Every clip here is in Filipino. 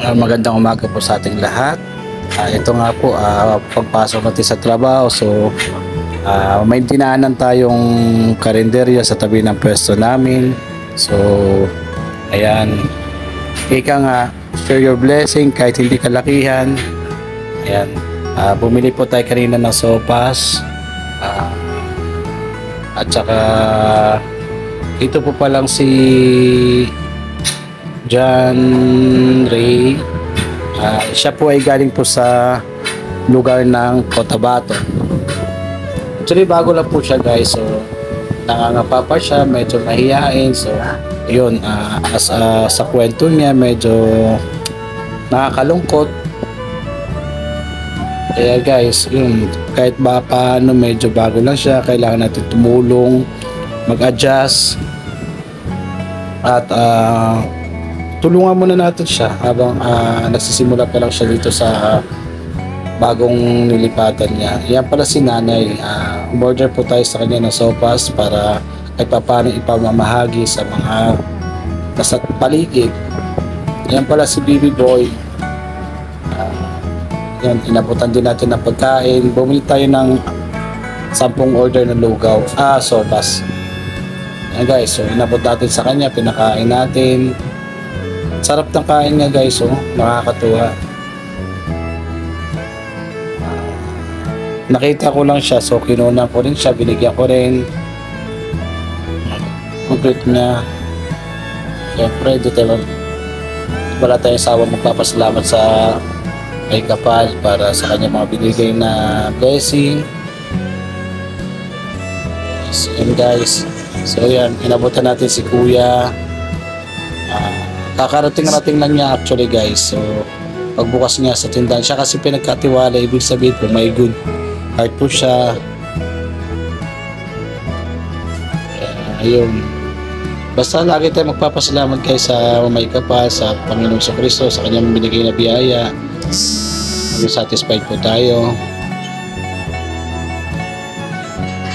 Magandang umaga po sa ating lahat. Ito nga po, pagpasok natin sa trabaho. So, may dinaanan tayong karinderya sa tabi ng pwesto namin. So, ayan. Ika nga, share your blessing kahit hindi kalakihan. Ayan. Bumili po tayo kanina ng sopas. At saka, ito po palang si John Ray. Siya po ay galing po sa lugar ng Cotabato. Actually bago lang po siya guys, so nangangapa pa siya, medyo mahihain. So yun, sa kwento niya medyo nakakalungkot. Kaya guys, yun, kahit ba paano medyo bago lang siya, kailangan natin tumulong, mag-adjust at tulungan muna natin siya habang nagsisimula pa lang siya dito sa bagong nilipatan niya. Yan pala si nanay. Order po tayo sa kanya ng sopas para kahit paano ipamamahagi sa mga nasa paligid. Yan pala si baby boy. Yan, inabutan din natin ng pagkain. Bumili tayo ng 10 order ng lugaw. Sopas. Yan guys, so inabot natin sa kanya, pinakain natin. Sarap ng kain nga guys, nakakatuwa. Nakita ko lang siya, so kinunan ko rin siya, binigyan ko rin. Complete niya. Siyempre, wala tayong sawa magpapasalamat sa kay Kapal para sa kanya mga binigay na blessing. So yan guys, so yan, inabutan natin si Kuya. Kakarating-rating lang niya actually guys. So pagbukas niya sa tindahan, siya kasi pinagkatiwala, ibig sabihin po may good heart po siya. Ayun, basta lagi tayo magpapasalamat guys sa may Kapal, sa Panginoong Kristo, sa kanyang binigay na biyaya. Satisfied po tayo.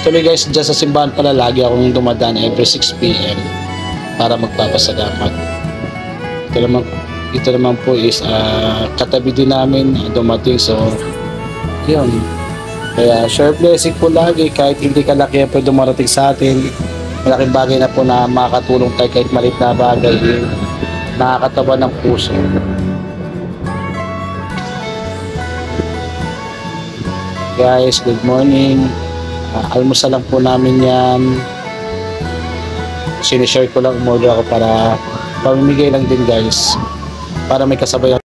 Tuloy guys, dyan sa simbahan pala lagi akong dumadaan every 6 PM para magpapasalamat. Ito naman po is katabi din namin dumating, so yun, kaya share blessing po lagi kahit hindi kalakihan po dumarating sa atin. Malaking bagay na po na makakatulong tayo kahit maliit na bagay, nakakatawa ng puso. Guys, good morning. Almusal lang po namin yan. Sinishare ko lang, umorder ako para pamimigay lang din guys, para may kasabayan.